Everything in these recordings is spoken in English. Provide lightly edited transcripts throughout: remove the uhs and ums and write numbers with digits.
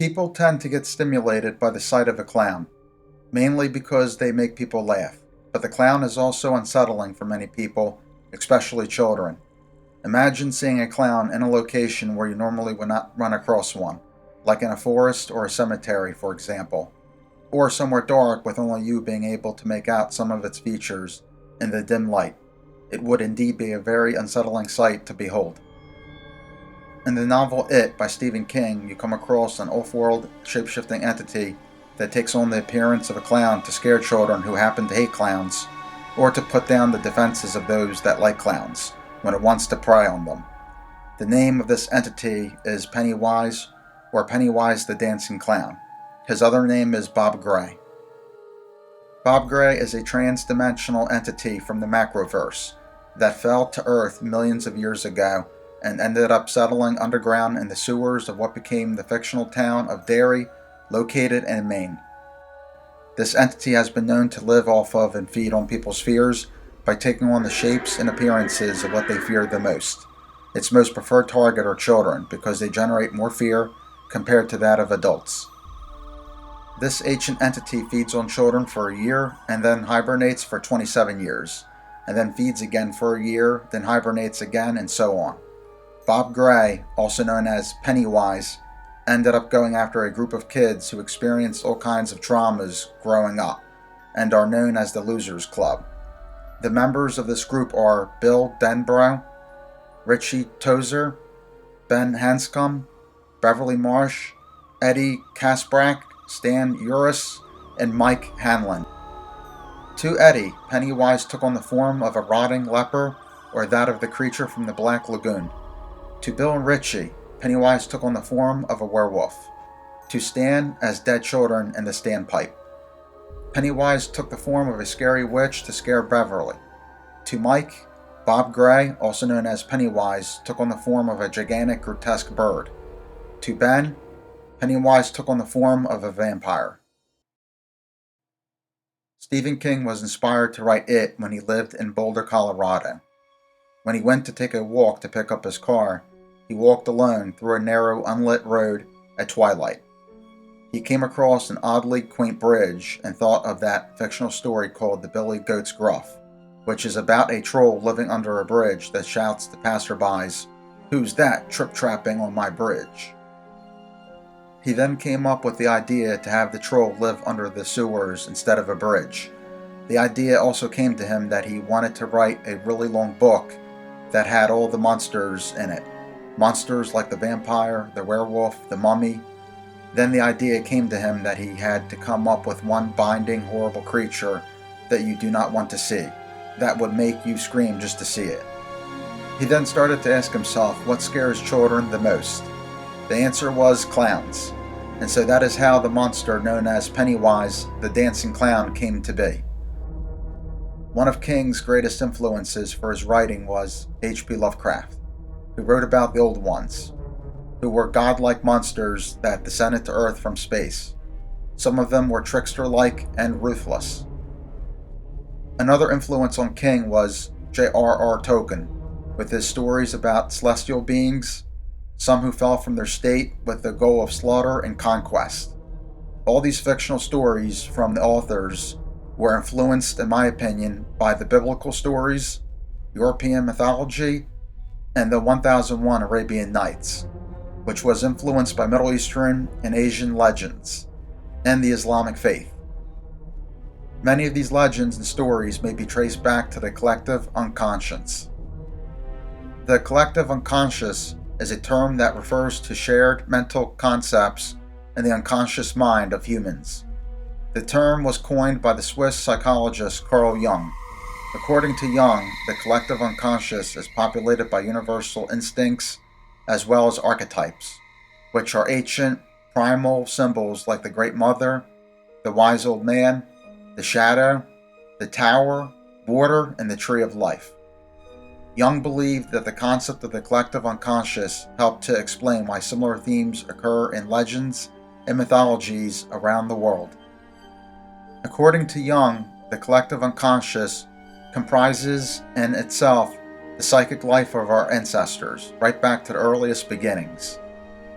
People tend to get stimulated by the sight of a clown, mainly because they make people laugh, but the clown is also unsettling for many people, especially children. Imagine seeing a clown in a location where you normally would not run across one, like in a forest or a cemetery, for example, or somewhere dark with only you being able to make out some of its features in the dim light. It would indeed be a very unsettling sight to behold. In the novel It by Stephen King, you come across an off-world shape-shifting entity that takes on the appearance of a clown to scare children who happen to hate clowns, or to put down the defenses of those that like clowns when it wants to prey on them. The name of this entity is Pennywise, or Pennywise the Dancing Clown. His other name is Bob Gray. Bob Gray is a trans-dimensional entity from the Macroverse that fell to Earth millions of years ago and ended up settling underground in the sewers of what became the fictional town of Derry, located in Maine. This entity has been known to live off of and feed on people's fears by taking on the shapes and appearances of what they fear the most. Its most preferred target are children because they generate more fear compared to that of adults. This ancient entity feeds on children for a year and then hibernates for 27 years, and then feeds again for a year, then hibernates again, and so on. Bob Gray, also known as Pennywise, ended up going after a group of kids who experienced all kinds of traumas growing up, and are known as the Losers Club. The members of this group are Bill Denbrough, Richie Tozer, Ben Hanscom, Beverly Marsh, Eddie Kasprak, Stan Uris, and Mike Hanlon. To Eddie, Pennywise took on the form of a rotting leper or that of the creature from the Black Lagoon. To Bill and Richie, Pennywise took on the form of a werewolf. To Stan, as dead children in the Standpipe. Pennywise took the form of a scary witch to scare Beverly. To Mike, Bob Gray, also known as Pennywise, took on the form of a gigantic, grotesque bird. To Ben, Pennywise took on the form of a vampire. Stephen King was inspired to write It when he lived in Boulder, Colorado. When he went to take a walk to pick up his car, he walked alone through a narrow, unlit road at twilight. He came across an oddly quaint bridge and thought of that fictional story called The Billy Goat's Gruff, which is about a troll living under a bridge that shouts to passerbys, "Who's that trip-trapping on my bridge?" He then came up with the idea to have the troll live under the sewers instead of a bridge. The idea also came to him that he wanted to write a really long book that had all the monsters in it. Monsters like the vampire, the werewolf, the mummy. Then the idea came to him that he had to come up with one binding, horrible creature that you do not want to see, that would make you scream just to see it. He then started to ask himself what scares children the most. The answer was clowns, and so that is how the monster known as Pennywise, the Dancing Clown, came to be. One of King's greatest influences for his writing was H.P. Lovecraft, who wrote about the Old Ones, who were godlike monsters that descended to Earth from space. Some of them were trickster-like and ruthless. Another influence on King was J.R.R. Tolkien, with his stories about celestial beings, some who fell from their state with the goal of slaughter and conquest. All these fictional stories from the authors were influenced, in my opinion, by the biblical stories, European mythology, and the 1001 Arabian Nights, which was influenced by Middle Eastern and Asian legends, and the Islamic faith. Many of these legends and stories may be traced back to the collective unconscious. The collective unconscious is a term that refers to shared mental concepts in the unconscious mind of humans. The term was coined by the Swiss psychologist Carl Jung. According to Jung, the collective unconscious is populated by universal instincts as well as archetypes, which are ancient, primal symbols like the Great Mother, the Wise Old Man, the Shadow, the Tower, Water, and the Tree of Life. Jung believed that the concept of the collective unconscious helped to explain why similar themes occur in legends and mythologies around the world. According to Jung, the collective unconscious comprises in itself the psychic life of our ancestors, right back to the earliest beginnings.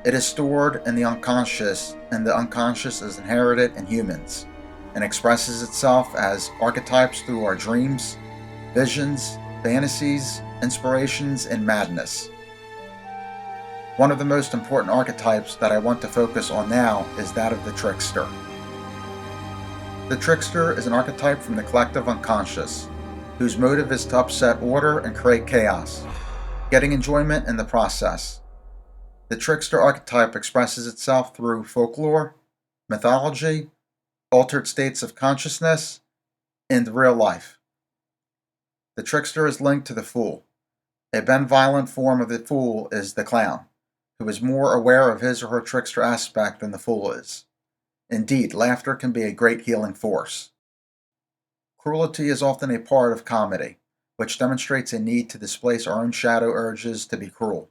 It is stored in the unconscious, and the unconscious is inherited in humans, and expresses itself as archetypes through our dreams, visions, fantasies, inspirations, and madness. One of the most important archetypes that I want to focus on now is that of the Trickster. The Trickster is an archetype from the collective unconscious, whose motive is to upset order and create chaos, getting enjoyment in the process. The Trickster archetype expresses itself through folklore, mythology, altered states of consciousness, and real life. The Trickster is linked to the Fool. A benevolent form of the Fool is the Clown, who is more aware of his or her trickster aspect than the Fool is. Indeed, laughter can be a great healing force. Cruelty is often a part of comedy, which demonstrates a need to displace our own shadow urges to be cruel.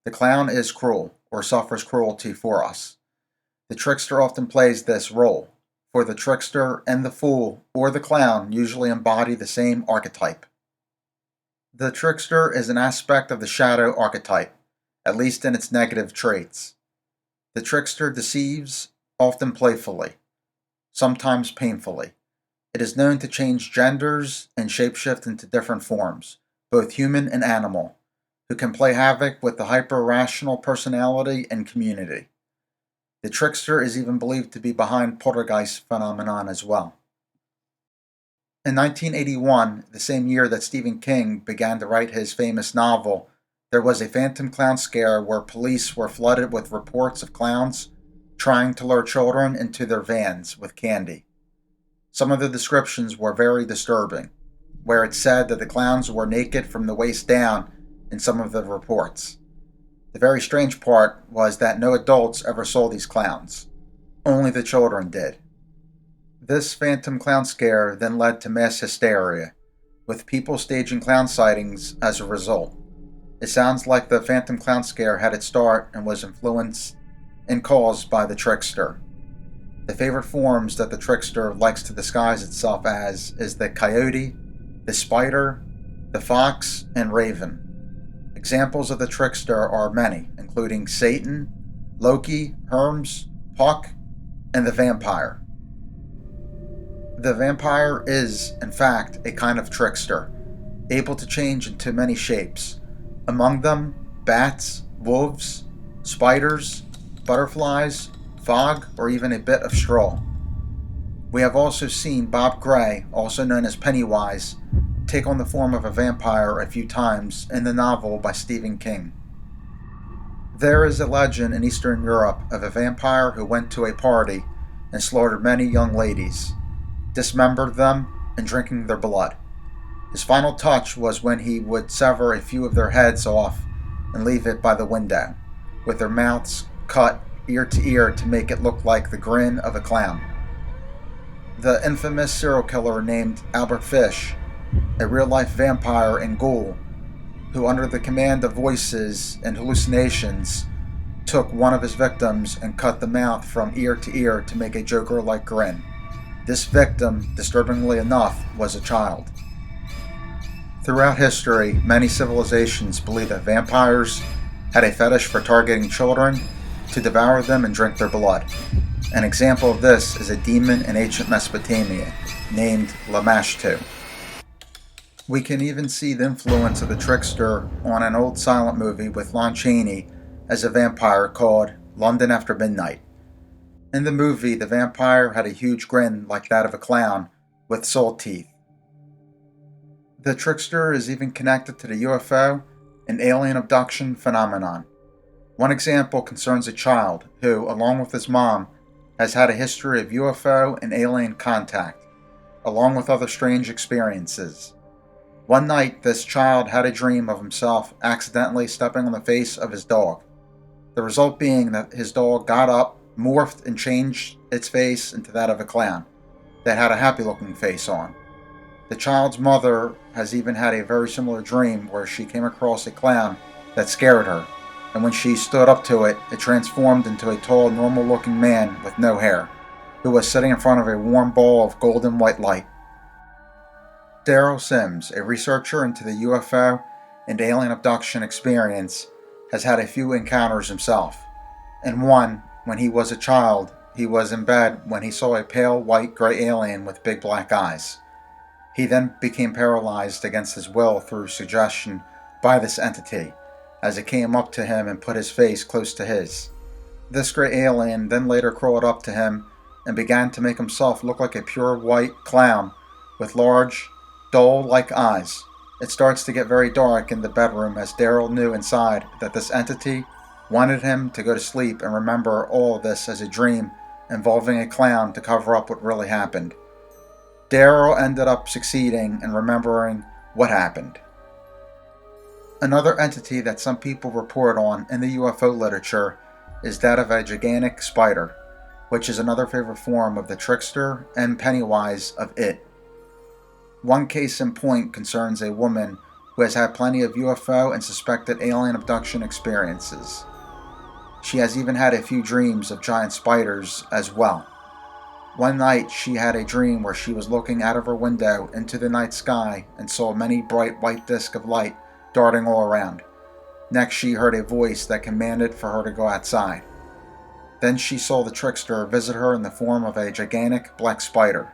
The clown is cruel, or suffers cruelty for us. The trickster often plays this role, for the trickster and the fool, or the clown, usually embody the same archetype. The trickster is an aspect of the shadow archetype, at least in its negative traits. The trickster deceives, often playfully, sometimes painfully. It is known to change genders and shapeshift into different forms, both human and animal, who can play havoc with the hyper-rational personality and community. The trickster is even believed to be behind poltergeist phenomenon as well. In 1981, the same year that Stephen King began to write his famous novel, there was a phantom clown scare where police were flooded with reports of clowns trying to lure children into their vans with candy. Some of the descriptions were very disturbing, where it said that the clowns were naked from the waist down in some of the reports. The very strange part was that no adults ever saw these clowns. Only the children did. This phantom clown scare then led to mass hysteria, with people staging clown sightings as a result. It sounds like the phantom clown scare had its start and was influenced and caused by the trickster. The favorite forms that the trickster likes to disguise itself as is the coyote, the spider, the fox, and raven. Examples of the trickster are many, including Satan, Loki, Hermes, Puck, and the vampire. The vampire is, in fact, a kind of trickster, able to change into many shapes, among them bats, wolves, spiders, butterflies, fog, or even a bit of straw. We have also seen Bob Gray, also known as Pennywise, take on the form of a vampire a few times in the novel by Stephen King. There is a legend in Eastern Europe of a vampire who went to a party and slaughtered many young ladies, dismembered them, and drinking their blood. His final touch was when he would sever a few of their heads off and leave it by the window, with their mouths cut ear to ear to make it look like the grin of a clown. The infamous serial killer named Albert Fish, a real-life vampire and ghoul, who under the command of voices and hallucinations took one of his victims and cut the mouth from ear to ear to make a Joker-like grin. This victim, disturbingly enough, was a child. Throughout history, many civilizations believed that vampires had a fetish for targeting children to devour them and drink their blood. An example of this is a demon in ancient Mesopotamia named Lamashtu. We can even see the influence of the trickster on an old silent movie with Lon Chaney as a vampire called London After Midnight. In the movie, the vampire had a huge grin like that of a clown with soul teeth. The trickster is even connected to the UFO and alien abduction phenomenon. One example concerns a child who, along with his mom, has had a history of UFO and alien contact, along with other strange experiences. One night, this child had a dream of himself accidentally stepping on the face of his dog. The result being that his dog got up, morphed, and changed its face into that of a clown that had a happy-looking face on. The child's mother has even had a very similar dream where she came across a clown that scared her, and when she stood up to it, it transformed into a tall, normal-looking man with no hair, who was sitting in front of a warm ball of golden white light. Daryl Sims, a researcher into the UFO and alien abduction experience, has had a few encounters himself. In one, when he was a child, he was in bed when he saw a pale white gray alien with big black eyes. He then became paralyzed against his will through suggestion by this entity, as it came up to him and put his face close to his. This gray alien then later crawled up to him and began to make himself look like a pure white clown with large, doll-like eyes. It starts to get very dark in the bedroom as Daryl knew inside that this entity wanted him to go to sleep and remember all of this as a dream involving a clown to cover up what really happened. Daryl ended up succeeding in remembering what happened. Another entity that some people report on in the UFO literature is that of a gigantic spider, which is another favorite form of the trickster and Pennywise of it. One case in point concerns a woman who has had plenty of UFO and suspected alien abduction experiences. She has even had a few dreams of giant spiders as well. One night she had a dream where she was looking out of her window into the night sky and saw many bright white discs of light darting all around. Next she heard a voice that commanded for her to go outside. Then she saw the trickster visit her in the form of a gigantic black spider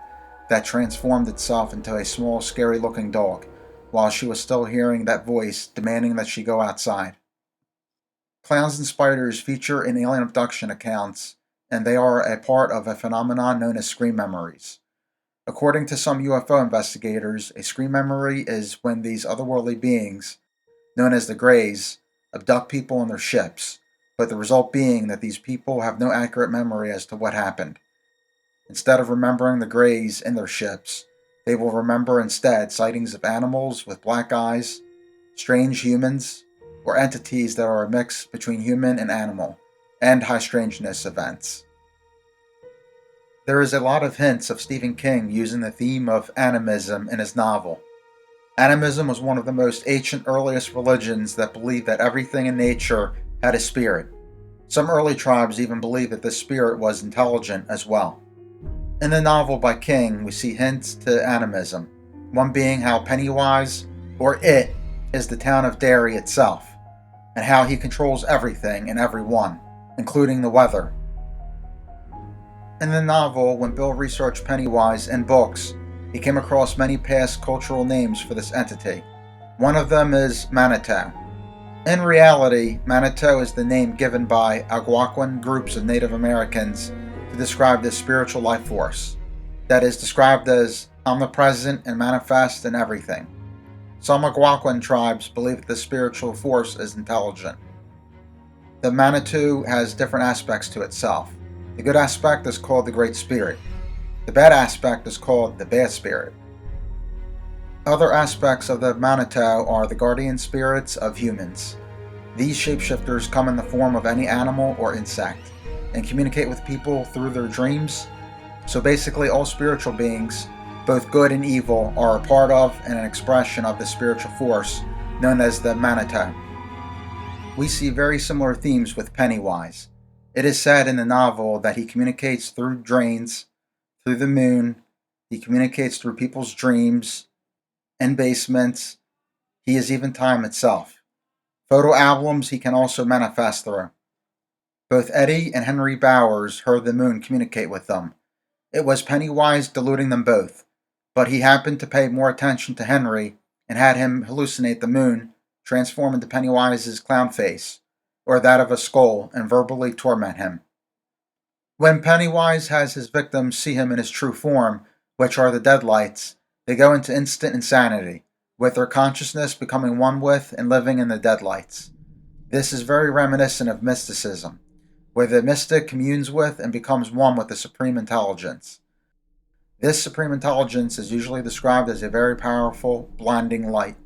that transformed itself into a small scary looking dog, while she was still hearing that voice demanding that she go outside. Clowns and spiders feature in alien abduction accounts, and they are a part of a phenomenon known as scream memories. According to some UFO investigators, a scream memory is when these otherworldly beings, known as the Greys, abduct people on their ships, but the result being that these people have no accurate memory as to what happened. Instead of remembering the Greys in their ships, they will remember instead sightings of animals with black eyes, strange humans, or entities that are a mix between human and animal, and high strangeness events. There is a lot of hints of Stephen King using the theme of animism in his novel. Animism was one of the most ancient earliest religions that believed that everything in nature had a spirit. Some early tribes even believed that this spirit was intelligent as well. In the novel by King, we see hints to animism, one being how Pennywise, or it, is the town of Derry itself, and how he controls everything and everyone, including the weather. In the novel, when Bill researched Pennywise in books, he came across many past cultural names for this entity. One of them is Manitou. In reality, Manitou is the name given by Algonquin groups of Native Americans to describe this spiritual life force that is described as omnipresent and manifest in everything. Some Algonquin tribes believe that this spiritual force is intelligent. The Manitou has different aspects to itself. The good aspect is called the Great Spirit. The bad aspect is called the Bad Spirit. Other aspects of the Manitou are the guardian spirits of humans. These shapeshifters come in the form of any animal or insect and communicate with people through their dreams. So basically all spiritual beings, both good and evil, are a part of and an expression of the spiritual force known as the Manitou. We see very similar themes with Pennywise. It is said in the novel that he communicates through drains, through the moon, he communicates through people's dreams, and basements. He is even time itself. Photo albums he can also manifest through. Both Eddie and Henry Bowers heard the moon communicate with them. It was Pennywise deluding them both, but he happened to pay more attention to Henry and had him hallucinate the moon, transform into Pennywise's clown face, or that of a skull, and verbally torment him. When Pennywise has his victims see him in his true form, which are the deadlights, they go into instant insanity, with their consciousness becoming one with and living in the deadlights. This is very reminiscent of mysticism, where the mystic communes with and becomes one with the supreme intelligence. This supreme intelligence is usually described as a very powerful, blinding light.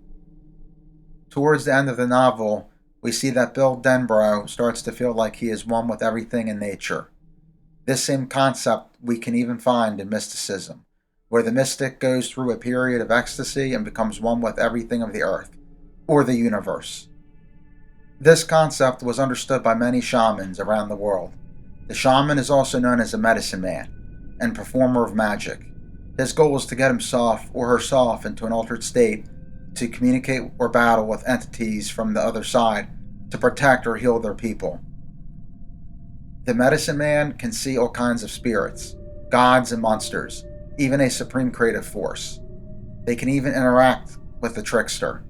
Towards the end of the novel, we see that Bill Denbrough starts to feel like he is one with everything in nature. This same concept we can even find in mysticism, where the mystic goes through a period of ecstasy and becomes one with everything of the earth, or the universe. This concept was understood by many shamans around the world. The shaman is also known as a medicine man and performer of magic. His goal is to get himself or herself into an altered state to communicate or battle with entities from the other side to protect or heal their people. The Medicine Man can see all kinds of spirits, gods and monsters, even a supreme creative force. They can even interact with the Trickster.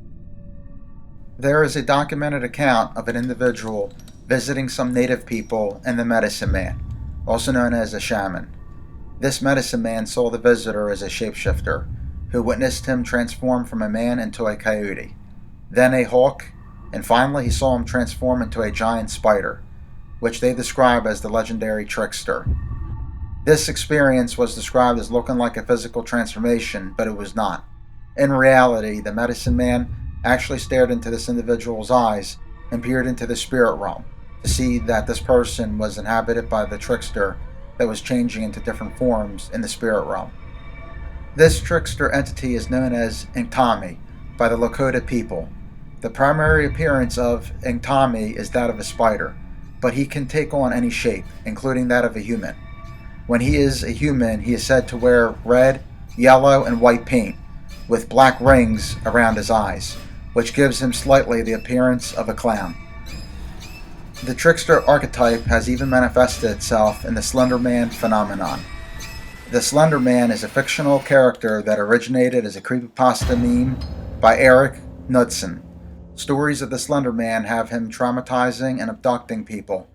There is a documented account of an individual visiting some native people and the Medicine Man, also known as a shaman. This Medicine Man saw the visitor as a shapeshifter, who witnessed him transform from a man into a coyote, then a hawk, and finally he saw him transform into a giant spider, which they describe as the legendary Trickster. This experience was described as looking like a physical transformation, but it was not. In reality, the Medicine Man actually stared into this individual's eyes and peered into the spirit realm to see that this person was inhabited by the Trickster that was changing into different forms in the spirit realm. This Trickster entity is known as Inktomi by the Lakota people. The primary appearance of Inktomi is that of a spider, but he can take on any shape, including that of a human. When he is a human, he is said to wear red, yellow, and white paint, with black rings around his eyes, which gives him slightly the appearance of a clown. The Trickster archetype has even manifested itself in the Slender Man phenomenon. The Slender Man is a fictional character that originated as a creepypasta meme by Eric Knudsen. Stories of the Slender Man have him traumatizing and abducting people,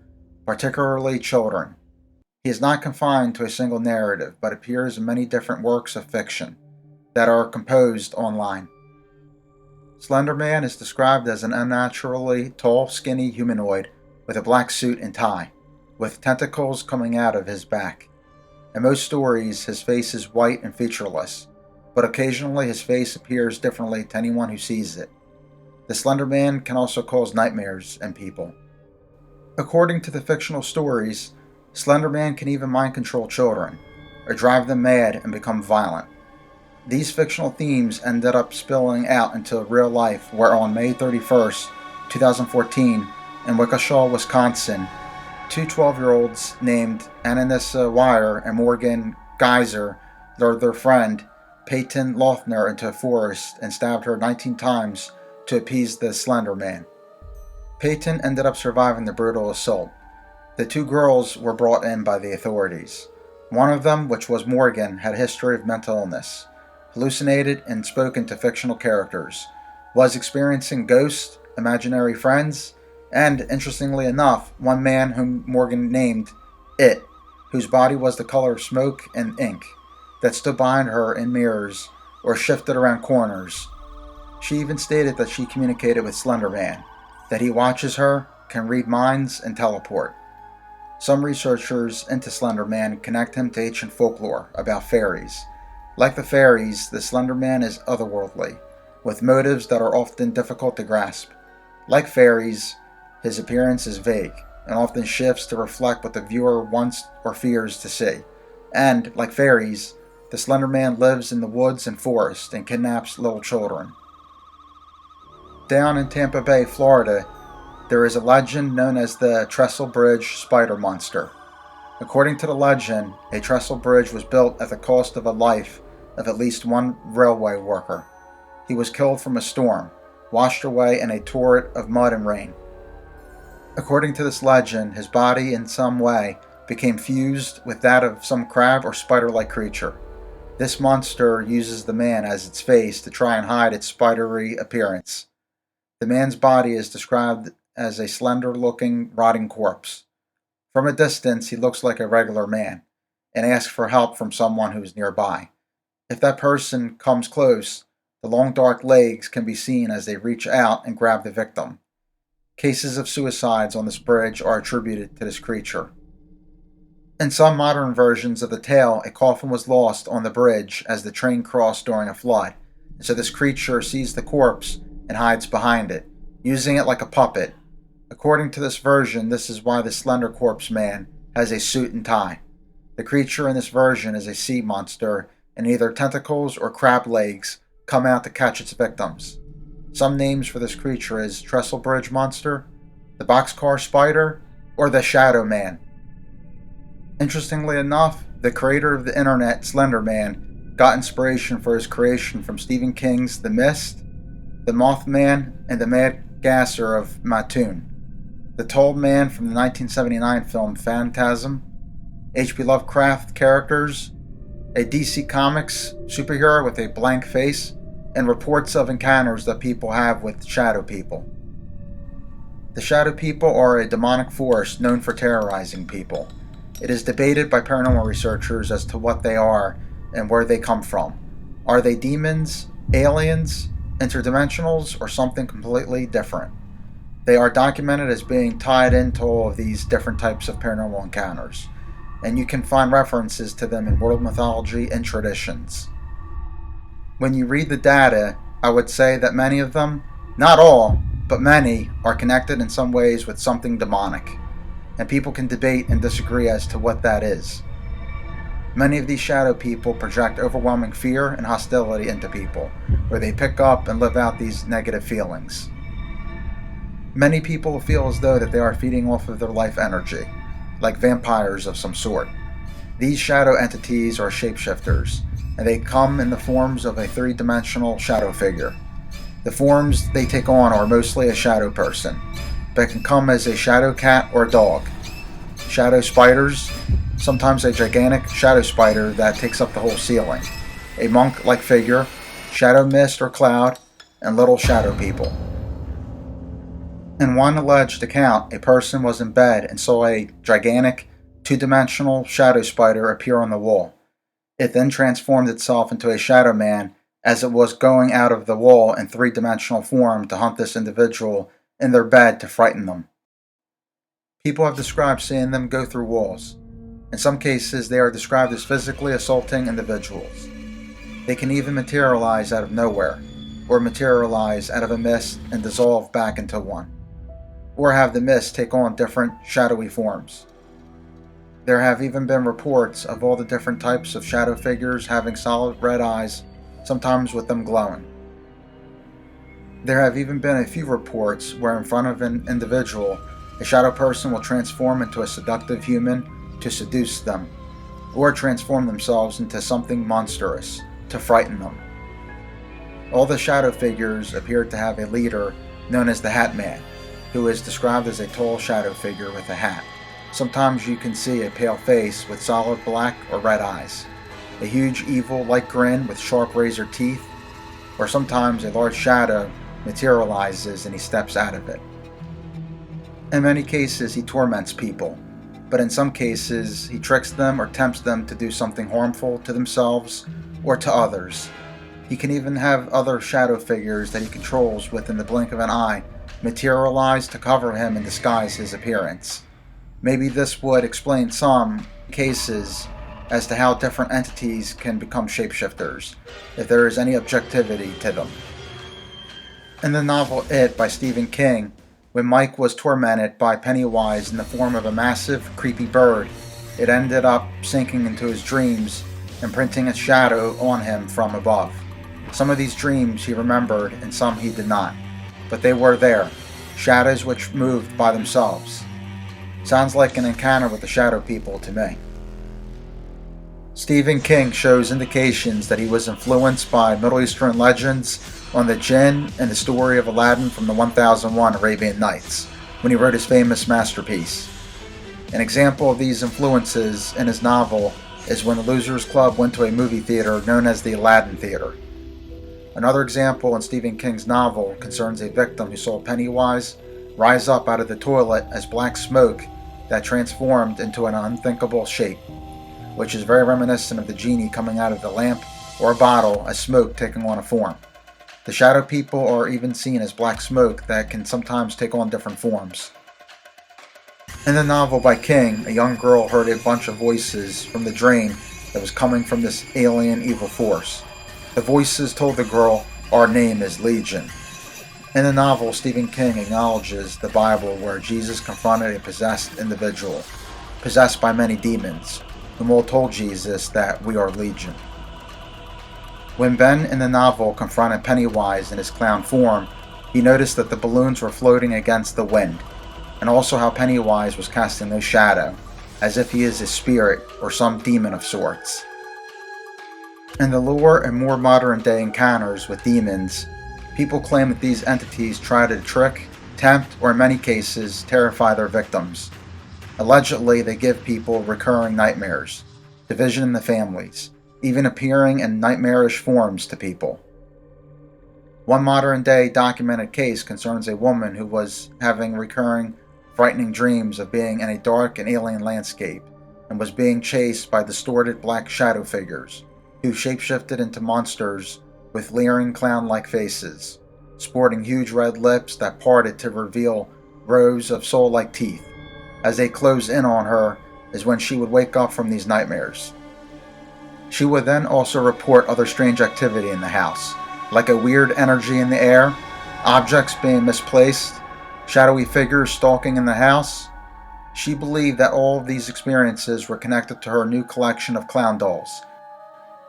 particularly children. He is not confined to a single narrative, but appears in many different works of fiction that are composed online. Slender Man is described as an unnaturally tall, skinny humanoid with a black suit and tie, with tentacles coming out of his back. In most stories, his face is white and featureless, but occasionally his face appears differently to anyone who sees it. The Slender Man can also cause nightmares in people. According to the fictional stories, Slender Man can even mind control children, or drive them mad and become violent. These fictional themes ended up spilling out into real life, where on May 31st, 2014, in Waukesha, Wisconsin, two 12-year-olds named Ananissa Wire and Morgan Geyser lured their friend, Peyton Loeffner, into a forest and stabbed her 19 times to appease the Slender Man. Peyton ended up surviving the brutal assault. The two girls were brought in by the authorities. One of them, which was Morgan, had a history of mental illness, hallucinated and spoken to fictional characters, was experiencing ghosts, imaginary friends, and, interestingly enough, one man whom Morgan named It, whose body was the color of smoke and ink, that stood behind her in mirrors or shifted around corners. She even stated that she communicated with Slender Man, that he watches her, can read minds, and teleport. Some researchers into Slender Man connect him to ancient folklore about fairies. Like the fairies, the Slender Man is otherworldly, with motives that are often difficult to grasp. Like fairies, his appearance is vague, and often shifts to reflect what the viewer wants or fears to see. And, like fairies, the Slender Man lives in the woods and forest and kidnaps little children. Down in Tampa Bay, Florida, there is a legend known as the Trestle Bridge Spider Monster. According to the legend, a trestle bridge was built at the cost of a life of at least one railway worker. He was killed from a storm, washed away in a torrent of mud and rain. According to this legend, his body in some way became fused with that of some crab or spider-like creature. This monster uses the man as its face to try and hide its spidery appearance. The man's body is described as a slender-looking, rotting corpse. From a distance, he looks like a regular man, and asks for help from someone who is nearby. If that person comes close, the long dark legs can be seen as they reach out and grab the victim. Cases of suicides on this bridge are attributed to this creature. In some modern versions of the tale, a coffin was lost on the bridge as the train crossed during a flood, and so this creature sees the corpse and hides behind it, using it like a puppet. According to this version, this is why the Slender Corpse Man has a suit and tie. The creature in this version is a sea monster, and either tentacles or crab legs come out to catch its victims. Some names for this creature is Trestle Bridge Monster, the Boxcar Spider, or the Shadow Man. Interestingly enough, the creator of the internet, Slender Man, got inspiration for his creation from Stephen King's The Mist, the Mothman, and the Mad Gasser of Mattoon. the tall man from the 1979 film Phantasm, H.P. Lovecraft characters, a DC Comics superhero with a blank face, and reports of encounters that people have with shadow people. The shadow people are a demonic force known for terrorizing people. It is debated by paranormal researchers as to what they are and where they come from. Are they demons, aliens, interdimensionals, or something completely different? They are documented as being tied into all of these different types of paranormal encounters, and you can find references to them in world mythology and traditions. When you read the data, I would say that many of them, not all, but many, are connected in some ways with something demonic, and people can debate and disagree as to what that is. Many of these shadow people project overwhelming fear and hostility into people, where they pick up and live out these negative feelings. Many people feel as though that they are feeding off of their life energy, like vampires of some sort. These shadow entities are shapeshifters, and they come in the forms of a three-dimensional shadow figure. The forms they take on are mostly a shadow person, but can come as a shadow cat or dog. Shadow spiders, sometimes a gigantic shadow spider that takes up the whole ceiling, a monk-like figure, shadow mist or cloud, and little shadow people. In one alleged account, a person was in bed and saw a gigantic, two-dimensional shadow spider appear on the wall. It then transformed itself into a shadow man as it was going out of the wall in three-dimensional form to hunt this individual in their bed to frighten them. People have described seeing them go through walls. In some cases, they are described as physically assaulting individuals. They can even materialize out of nowhere, or materialize out of a mist and dissolve back into one, or have the mist take on different shadowy forms. There have even been reports of all the different types of shadow figures having solid red eyes, sometimes with them glowing. There have even been a few reports where in front of an individual, a shadow person will transform into a seductive human to seduce them, or transform themselves into something monstrous to frighten them. All the shadow figures appear to have a leader known as the Hat Man, who is described as a tall shadow figure with a hat. Sometimes you can see a pale face with solid black or red eyes, a huge evil-like grin with sharp razor teeth, or sometimes a large shadow materializes and he steps out of it. In many cases, he torments people, but in some cases, he tricks them or tempts them to do something harmful to themselves or to others. He can even have other shadow figures that he controls within the blink of an eye materialize to cover him and disguise his appearance. Maybe this would explain some cases as to how different entities can become shapeshifters, if there is any objectivity to them. In the novel It by Stephen King, when Mike was tormented by Pennywise in the form of a massive, creepy bird, it ended up sinking into his dreams, imprinting its shadow on him from above. Some of these dreams he remembered and some he did not, but they were there, shadows which moved by themselves. Sounds like an encounter with the shadow people to me. Stephen King shows indications that he was influenced by Middle Eastern legends on the jinn and the story of Aladdin from the 1001 Arabian Nights, when he wrote his famous masterpiece. An example of these influences in his novel is when the Losers Club went to a movie theater known as the Aladdin Theater. Another example in Stephen King's novel concerns a victim who saw Pennywise rise up out of the toilet as black smoke that transformed into an unthinkable shape, which is very reminiscent of the genie coming out of the lamp or bottle as smoke taking on a form. The shadow people are even seen as black smoke that can sometimes take on different forms. In the novel by King, a young girl heard a bunch of voices from the drain that was coming from this alien evil force. The voices told the girl, "Our name is Legion." In the novel, Stephen King acknowledges the Bible where Jesus confronted a possessed individual, possessed by many demons, whom all told Jesus that we are Legion. When Ben in the novel confronted Pennywise in his clown form, he noticed that the balloons were floating against the wind, and also how Pennywise was casting no shadow, as if he is a spirit or some demon of sorts. In the lore and more modern day encounters with demons, people claim that these entities try to trick, tempt, or in many cases, terrify their victims. Allegedly, they give people recurring nightmares, division in the families, even appearing in nightmarish forms to people. One modern-day documented case concerns a woman who was having recurring, frightening dreams of being in a dark and alien landscape and was being chased by distorted black shadow figures who shapeshifted into monsters with leering clown-like faces, sporting huge red lips that parted to reveal rows of soul-like teeth. As they closed in on her is when she would wake up from these nightmares. She would then also report other strange activity in the house, like a weird energy in the air, objects being misplaced, shadowy figures stalking in the house. She believed that all of these experiences were connected to her new collection of clown dolls.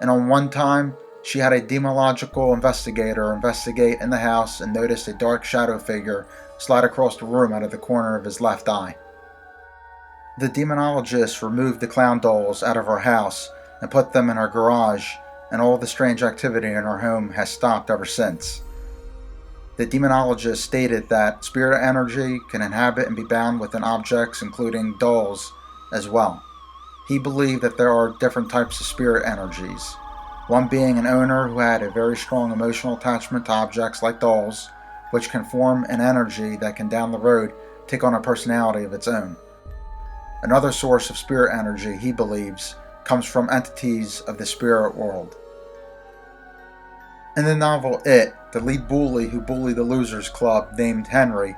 And on one time, she had a demonological investigator investigate in the house and noticed a dark shadow figure slide across the room out of the corner of his left eye. The demonologist removed the clown dolls out of her house and put them in her garage, and all the strange activity in her home has stopped ever since. The demonologist stated that spirit energy can inhabit and be bound within objects, including dolls, as well. He believed that there are different types of spirit energies, one being an owner who had a very strong emotional attachment to objects like dolls, which can form an energy that can down the road take on a personality of its own. Another source of spirit energy, he believes, comes from entities of the spirit world. In the novel It, the lead bully who bullied the Losers Club, named Henry,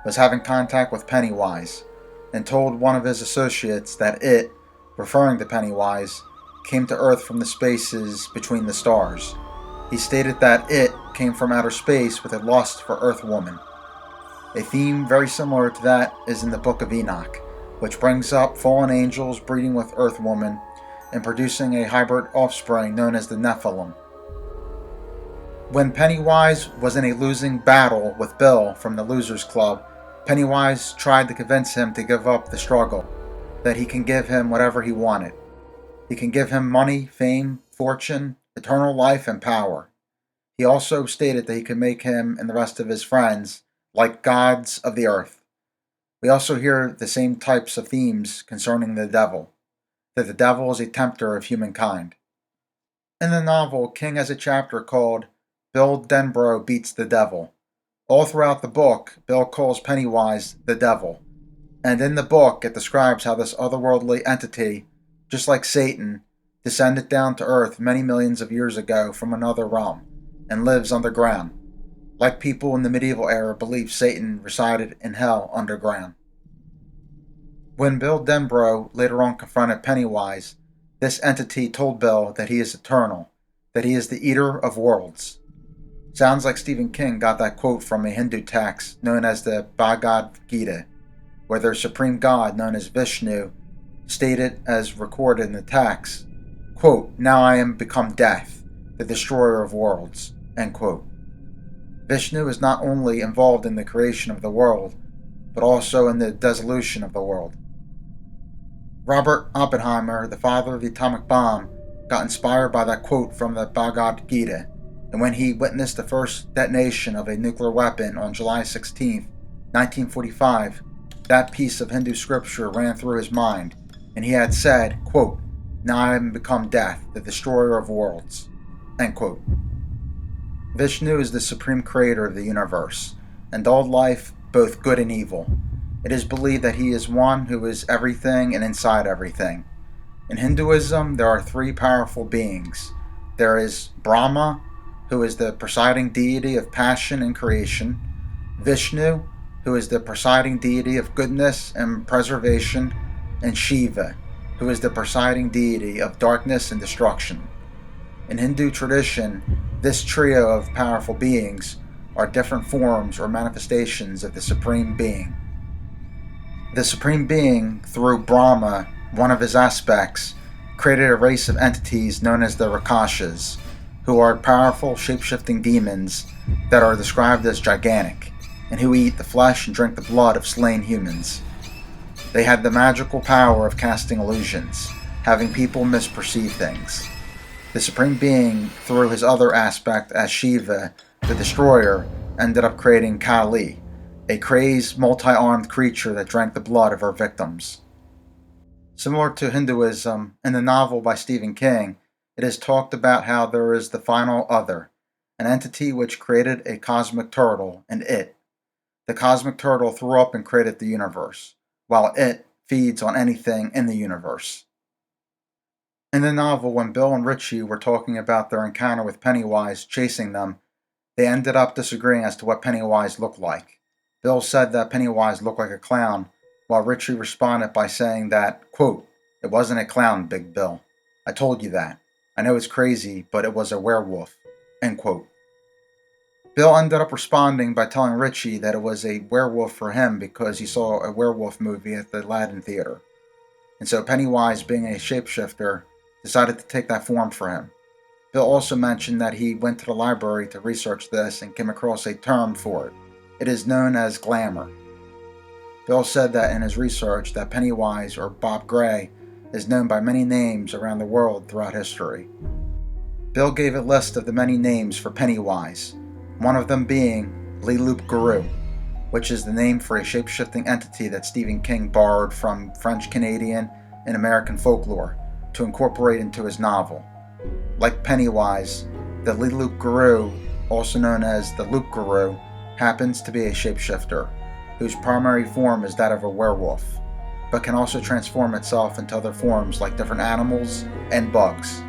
was having contact with Pennywise, and told one of his associates that It, referring to Pennywise, came to Earth from the spaces between the stars. He stated that It came from outer space with a lust for Earth woman. A theme very similar to that is in the Book of Enoch, which brings up fallen angels breeding with Earth woman and producing a hybrid offspring known as the Nephilim. When Pennywise was in a losing battle with Bill from the Losers Club, Pennywise tried to convince him to give up the struggle, that he can give him whatever he wanted. He can give him money, fame, fortune, eternal life, and power. He also stated that he could make him and the rest of his friends like gods of the earth. We also hear the same types of themes concerning the devil, that the devil is a tempter of humankind. In the novel, King has a chapter called Bill Denbrough Beats the Devil. All throughout the book, Bill calls Pennywise the devil, and in the book it describes how this otherworldly entity, just like Satan, descended down to earth many millions of years ago from another realm, and lives underground. Like people in the medieval era believed Satan resided in hell underground. When Bill Denbrough later on confronted Pennywise, this entity told Bill that he is eternal, that he is the eater of worlds. Sounds like Stephen King got that quote from a Hindu text known as the Bhagavad Gita, where their supreme god, known as Vishnu, stated as recorded in the text, quote, "Now I am become death, the destroyer of worlds," end quote. Vishnu is not only involved in the creation of the world, but also in the dissolution of the world. Robert Oppenheimer, the father of the atomic bomb, got inspired by that quote from the Bhagavad Gita, and when he witnessed the first detonation of a nuclear weapon on July 16, 1945, that piece of Hindu scripture ran through his mind, and he had said, quote, "Now I am become death, the destroyer of worlds," end quote. Vishnu is the supreme creator of the universe, and all life, both good and evil. It is believed that he is one who is everything and inside everything. In Hinduism, there are three powerful beings. There is Brahma, who is the presiding deity of passion and creation, Vishnu, who is the presiding deity of goodness and preservation, and Shiva, who is the presiding deity of darkness and destruction. In Hindu tradition, this trio of powerful beings are different forms or manifestations of the Supreme Being. The Supreme Being, through Brahma, one of his aspects, created a race of entities known as the Rakshas, who are powerful shape-shifting demons that are described as gigantic, and who eat the flesh and drink the blood of slain humans. They had the magical power of casting illusions, having people misperceive things. The Supreme Being, through his other aspect as Shiva, the Destroyer, ended up creating Kali, a crazed, multi-armed creature that drank the blood of her victims. Similar to Hinduism, in the novel by Stephen King, it is talked about how there is the final other, an entity which created a cosmic turtle, and it. The cosmic turtle threw up and created the universe, while it feeds on anything in the universe. In the novel, when Bill and Richie were talking about their encounter with Pennywise chasing them, they ended up disagreeing as to what Pennywise looked like. Bill said that Pennywise looked like a clown, while Richie responded by saying that, quote, "It wasn't a clown, Big Bill. I told you that. I know it's crazy, but it was a werewolf," end quote. Bill ended up responding by telling Richie that it was a werewolf for him because he saw a werewolf movie at the Aladdin Theater. And so Pennywise, being a shapeshifter, decided to take that form for him. Bill also mentioned that he went to the library to research this and came across a term for it. It is known as glamour. Bill said that in his research that Pennywise, or Bob Gray, is known by many names around the world throughout history. Bill gave a list of the many names for Pennywise, one of them being Loup-Garou, which is the name for a shape-shifting entity that Stephen King borrowed from French, Canadian, and American folklore to incorporate into his novel. Like Pennywise, the Loup-Garou, also known as the Loup-Garou, happens to be a shapeshifter, whose primary form is that of a werewolf, but can also transform itself into other forms like different animals and bugs.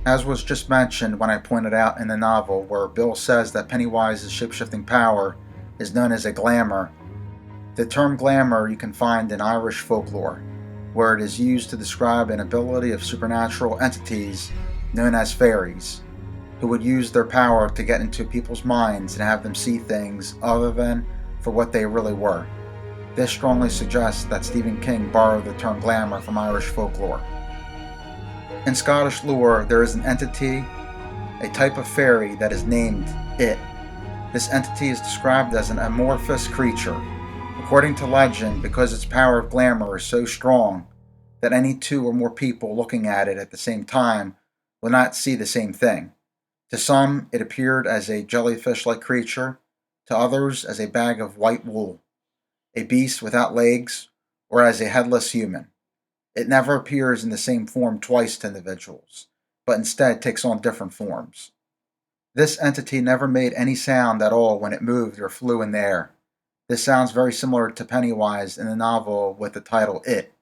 As was just mentioned when I pointed out in the novel where Bill says that Pennywise's shapeshifting power is known as a glamour, the term glamour you can find in Irish folklore, where it is used to describe an ability of supernatural entities known as fairies, who would use their power to get into people's minds and have them see things other than for what they really were. This strongly suggests that Stephen King borrowed the term glamour from Irish folklore. In Scottish lore, there is an entity, a type of fairy that is named It. This entity is described as an amorphous creature. According to legend, because its power of glamour is so strong that any two or more people looking at it at the same time will not see the same thing. To some, it appeared as a jellyfish-like creature, to others as a bag of white wool, a beast without legs, or as a headless human. It never appears in the same form twice to individuals, but instead takes on different forms. This entity never made any sound at all when it moved or flew in the air. This sounds very similar to Pennywise in the novel with the title It.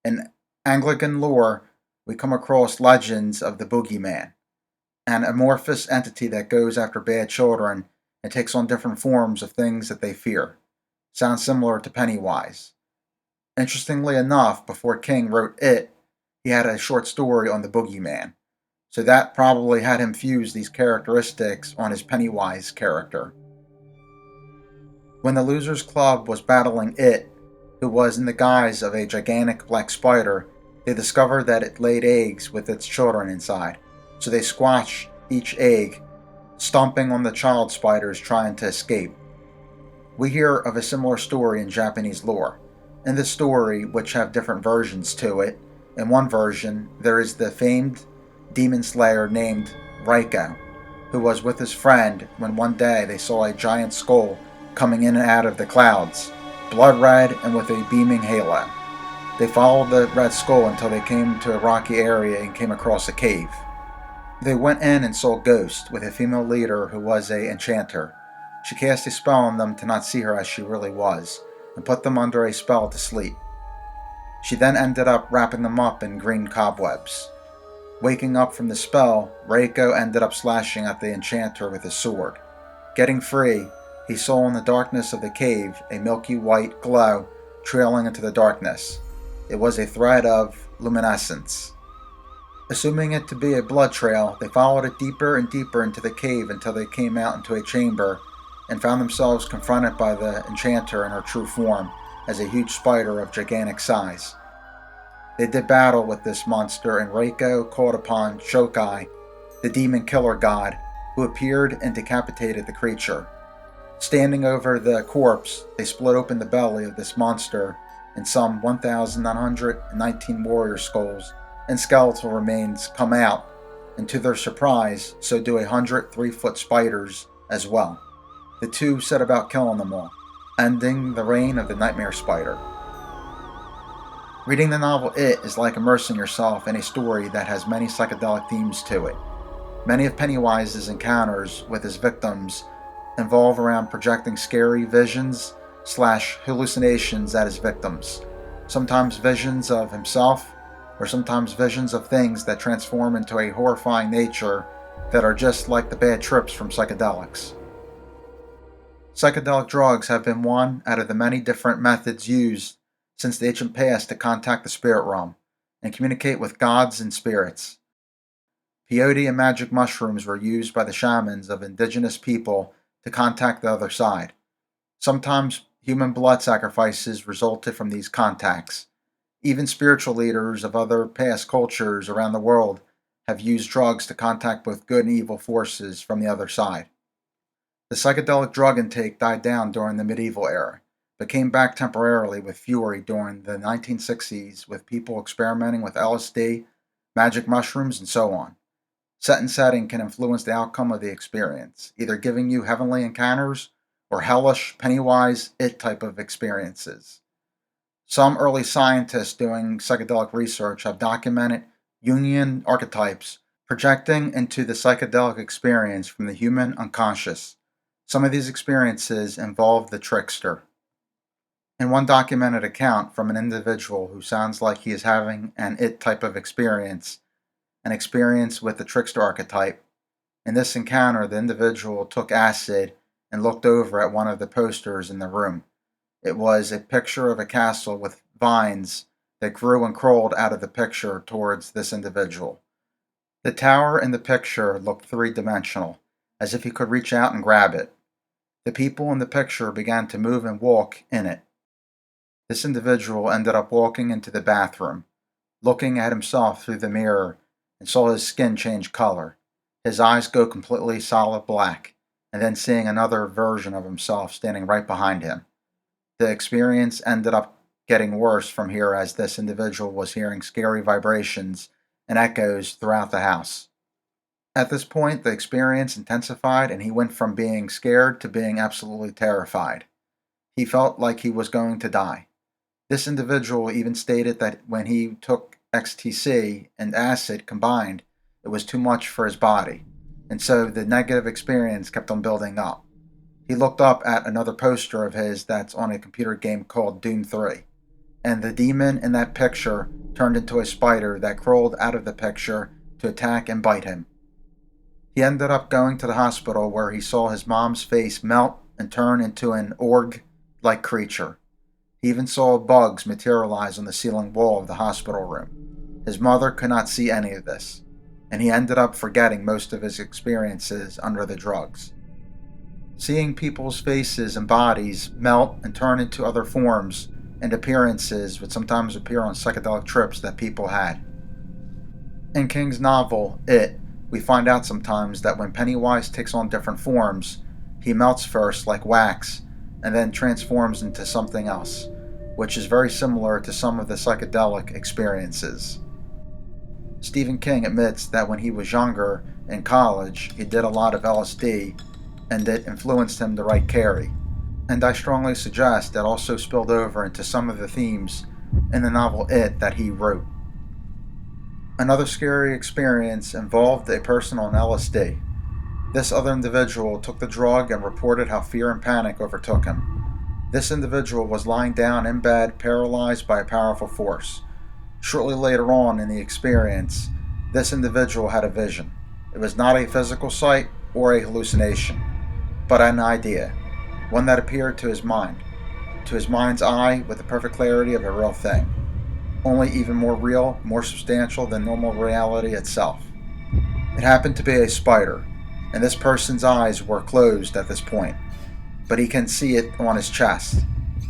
In Anglican lore, we come across legends of the Boogeyman, an amorphous entity that goes after bad children and takes on different forms of things that they fear. Sounds similar to Pennywise. Interestingly enough, before King wrote It, he had a short story on the Boogeyman, so that probably had him fuse these characteristics on his Pennywise character. When the Losers Club was battling It, who was in the guise of a gigantic black spider, they discovered that it laid eggs with its children inside, so they squashed each egg, stomping on the child spiders trying to escape. We hear of a similar story in Japanese lore. In the story, which have different versions to it, in one version, there is the famed demon slayer named Raiko, who was with his friend when one day they saw a giant skull coming in and out of the clouds, blood red and with a beaming halo. They followed the red skull until they came to a rocky area and came across a cave. They went in and saw Ghost with a female leader who was an enchanter. She cast a spell on them to not see her as she really was, and put them under a spell to sleep. She then ended up wrapping them up in green cobwebs. Waking up from the spell, Reiko ended up slashing at the enchanter with his sword. Getting free, he saw in the darkness of the cave a milky white glow trailing into the darkness. It was a thread of luminescence. Assuming it to be a blood trail, they followed it deeper and deeper into the cave until they came out into a chamber and found themselves confronted by the enchanter in her true form as a huge spider of gigantic size. They did battle with this monster, and Reiko called upon Shokai, the demon killer god, who appeared and decapitated the creature. Standing over the corpse, they split open the belly of this monster, and some 1,919 warrior skulls and skeletal remains come out, and to their surprise, so do 100 3-foot spiders as well. The two set about killing them all. ending the reign of the nightmare spider. Reading the novel It is like immersing yourself in a story that has many psychedelic themes to it. Many of Pennywise's encounters with his victims involve around projecting scary visions/hallucinations at his victims, sometimes visions of himself, or sometimes visions of things that transform into a horrifying nature that are just like the bad trips from psychedelics. Psychedelic drugs have been one out of the many different methods used since the ancient past to contact the spirit realm and communicate with gods and spirits. Peyote and magic mushrooms were used by the shamans of indigenous people to contact the other side. Sometimes human blood sacrifices resulted from these contacts. Even spiritual leaders of other past cultures around the world have used drugs to contact both good and evil forces from the other side. The psychedelic drug intake died down during the medieval era, but came back temporarily with fury during the 1960s with people experimenting with LSD, magic mushrooms, and so on. Set and setting can influence the outcome of the experience, either giving you heavenly encounters or hellish, Pennywise, It type of experiences. Some early scientists doing psychedelic research have documented Jungian archetypes projecting into the psychedelic experience from the human unconscious. Some of these experiences involve the trickster. In one documented account from an individual who sounds like he is having an It type of experience, an experience with the trickster archetype, in this encounter the individual took acid and looked over at one of the posters in the room. It was a picture of a castle with vines that grew and crawled out of the picture towards this individual. The tower in the picture looked three-dimensional, as if he could reach out and grab it. The people in the picture began to move and walk in it. This individual ended up walking into the bathroom, looking at himself through the mirror, and saw his skin change color, his eyes go completely solid black, and then seeing another version of himself standing right behind him. The experience ended up getting worse from here as this individual was hearing scary vibrations and echoes throughout the house. At this point, the experience intensified and he went from being scared to being absolutely terrified. He felt like he was going to die. This individual even stated that when he took ecstasy and acid combined, it was too much for his body, and so the negative experience kept on building up. He looked up at another poster of his that's on a computer game called Doom 3, and the demon in that picture turned into a spider that crawled out of the picture to attack and bite him. He ended up going to the hospital where he saw his mom's face melt and turn into an org-like creature. He even saw bugs materialize on the ceiling wall of the hospital room. His mother could not see any of this, and he ended up forgetting most of his experiences under the drugs. Seeing people's faces and bodies melt and turn into other forms and appearances would sometimes appear on psychedelic trips that people had. In King's novel, It, we find out sometimes that when Pennywise takes on different forms, he melts first like wax and then transforms into something else, which is very similar to some of the psychedelic experiences. Stephen King admits that when he was younger in college, he did a lot of LSD and it influenced him to write Kari, and I strongly suggest that also spilled over into some of the themes in the novel It that he wrote. Another scary experience involved a person on LSD. This other individual took the drug and reported how fear and panic overtook him. This individual was lying down in bed, paralyzed by a powerful force. Shortly later on in the experience, this individual had a vision. It was not a physical sight or a hallucination, but an idea, one that appeared to his mind's eye with the perfect clarity of a real thing, only even more real, more substantial than normal reality itself. It happened to be a spider, and this person's eyes were closed at this point, but he can see it on his chest.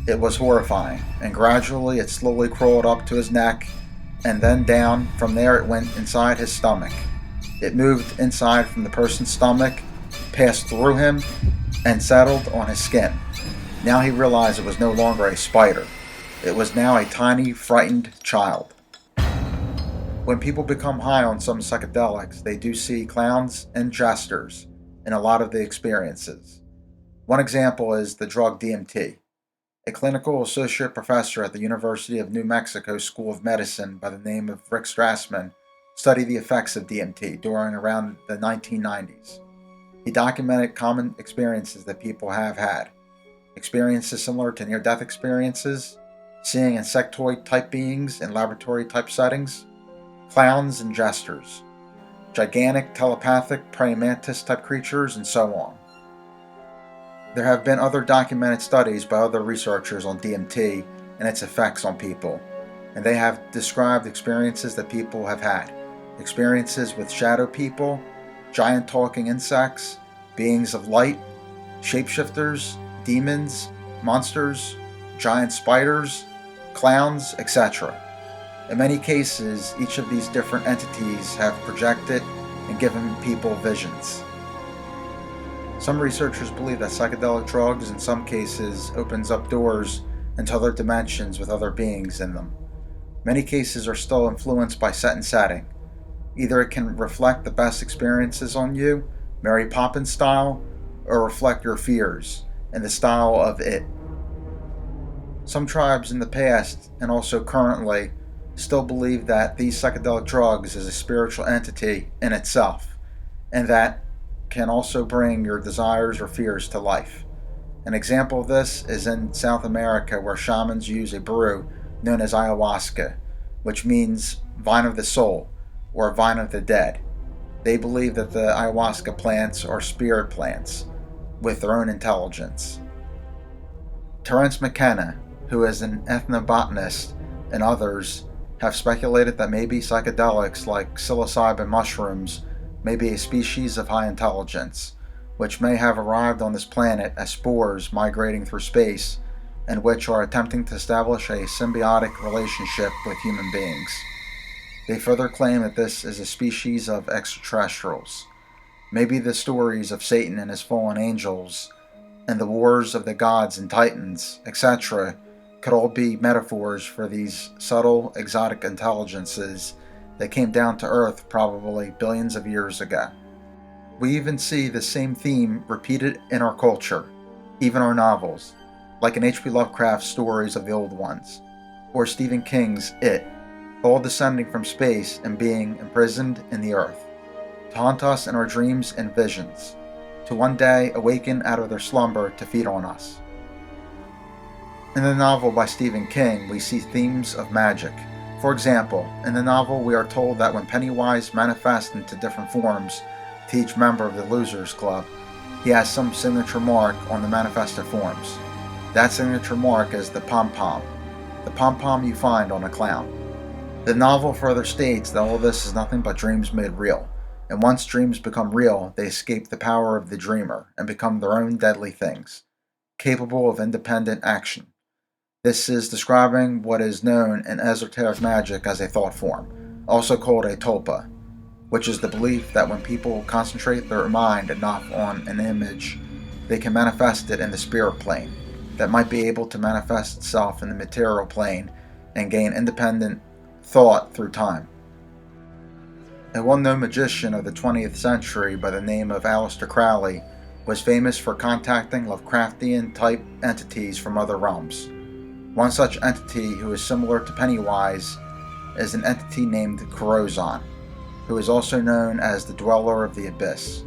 It was horrifying, and gradually it slowly crawled up to his neck, and then down. From there it went inside his stomach. It moved inside from the person's stomach, passed through him, and settled on his skin. Now he realized it was no longer a spider. It was now a tiny, frightened child. When people become high on some psychedelics, they do see clowns and jesters in a lot of the experiences. One example is the drug DMT. A clinical associate professor at the University of New Mexico School of Medicine by the name of Rick Strassman studied the effects of DMT during around the 1990s. He documented common experiences that people have had. Experiences similar to near-death experiences, seeing insectoid-type beings in laboratory-type settings, clowns and jesters, gigantic telepathic praying mantis-type creatures, and so on. There have been other documented studies by other researchers on DMT and its effects on people, and they have described experiences that people have had. Experiences with shadow people, giant talking insects, beings of light, shapeshifters, demons, monsters, giant spiders, clowns, etc. In many cases, each of these different entities have projected and given people visions. Some researchers believe that psychedelic drugs in some cases opens up doors into other dimensions with other beings in them. Many cases are still influenced by set and setting. Either it can reflect the best experiences on you, Mary Poppins style, or reflect your fears in the style of It. Some tribes in the past, and also currently, still believe that these psychedelic drugs is a spiritual entity in itself, and that can also bring your desires or fears to life. An example of this is in South America, where shamans use a brew known as ayahuasca, which means vine of the soul, or vine of the dead. They believe that the ayahuasca plants are spirit plants, with their own intelligence. Terence McKenna, who is an ethnobotanist, and others have speculated that maybe psychedelics like psilocybin mushrooms may be a species of high intelligence, which may have arrived on this planet as spores migrating through space, and which are attempting to establish a symbiotic relationship with human beings. They further claim that this is a species of extraterrestrials. Maybe the stories of Satan and his fallen angels, and the wars of the gods and titans, etc., could all be metaphors for these subtle, exotic intelligences that came down to Earth probably billions of years ago. We even see the same theme repeated in our culture, even our novels, like in H.P. Lovecraft's stories of the old ones, or Stephen King's It, all descending from space and being imprisoned in the earth, to haunt us in our dreams and visions, to one day awaken out of their slumber to feed on us. In the novel by Stephen King, we see themes of magic. For example, in the novel we are told that when Pennywise manifests into different forms to each member of the Losers Club, he has some signature mark on the manifested forms. That signature mark is the pom-pom you find on a clown. The novel further states that all this is nothing but dreams made real, and once dreams become real, they escape the power of the dreamer and become their own deadly things, capable of independent action. This is describing what is known in esoteric magic as a thought form, also called a tulpa, which is the belief that when people concentrate their mind enough on an image, they can manifest it in the spirit plane, that might be able to manifest itself in the material plane and gain independent thought through time. A well-known magician of the 20th century by the name of Aleister Crowley was famous for contacting Lovecraftian-type entities from other realms. One such entity who is similar to Pennywise is an entity named Corazon, who is also known as the Dweller of the Abyss.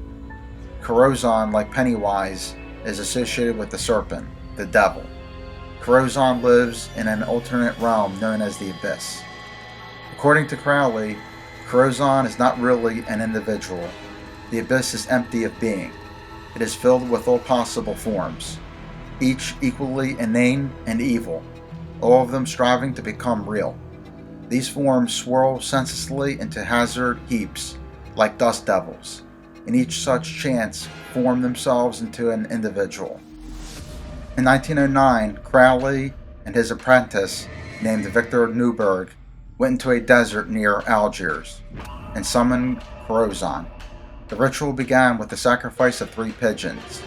Corazon, like Pennywise, is associated with the serpent, the devil. Corazon lives in an alternate realm known as the Abyss. According to Crowley, Corazon is not really an individual. The Abyss is empty of being. It is filled with all possible forms, each equally inane and evil, all of them striving to become real. These forms swirl senselessly into hazard heaps, like dust devils, and each such chance form themselves into an individual. In 1909, Crowley and his apprentice, named Victor Newberg, went into a desert near Algiers and summoned Corazon. The ritual began with the sacrifice of 3 pigeons,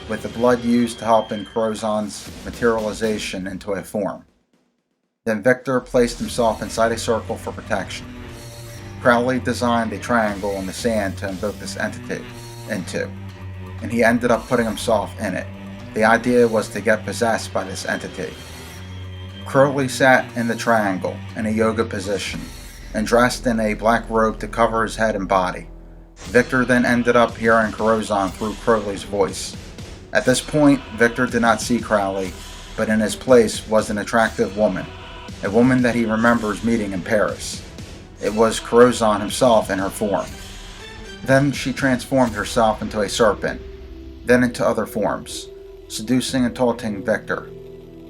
with the blood used to help in Corazon's materialization into a form. Then Victor placed himself inside a circle for protection. Crowley designed a triangle in the sand to invoke this entity into, and he ended up putting himself in it. The idea was to get possessed by this entity. Crowley sat in the triangle in a yoga position and dressed in a black robe to cover his head and body. Victor then ended up hearing Corazon through Crowley's voice. At this point, Victor did not see Crowley, but in his place was an attractive woman, a woman that he remembers meeting in Paris. It was Corazon himself in her form. Then she transformed herself into a serpent, then into other forms, seducing and taunting Victor,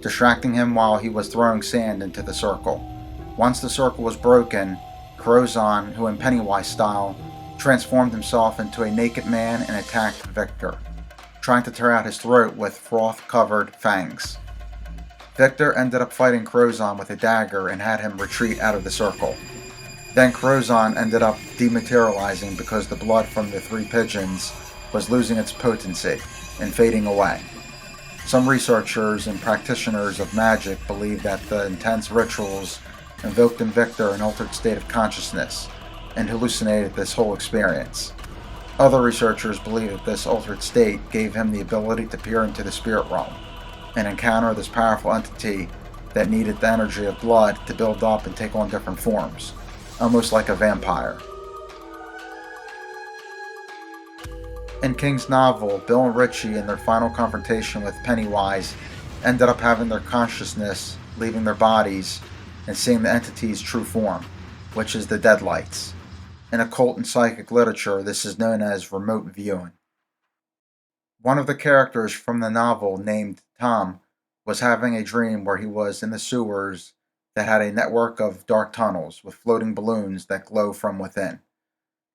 distracting him while he was throwing sand into the circle. Once the circle was broken, Corazon, who in Pennywise style, transformed himself into a naked man and attacked Victor, trying to tear out his throat with froth-covered fangs. Victor ended up fighting Corazon with a dagger and had him retreat out of the circle. Then Corazon ended up dematerializing because the blood from the three pigeons was losing its potency and fading away. Some researchers and practitioners of magic believe that the intense rituals invoked in Victor an altered state of consciousness and hallucinated this whole experience. Other researchers believe that this altered state gave him the ability to peer into the spirit realm and encounter this powerful entity that needed the energy of blood to build up and take on different forms, almost like a vampire. In King's novel, Bill and Richie, in their final confrontation with Pennywise, ended up having their consciousness leaving their bodies and seeing the entity's true form, which is the deadlights. In occult and psychic literature, this is known as remote viewing. One of the characters from the novel, named Tom, was having a dream where he was in the sewers that had a network of dark tunnels with floating balloons that glow from within.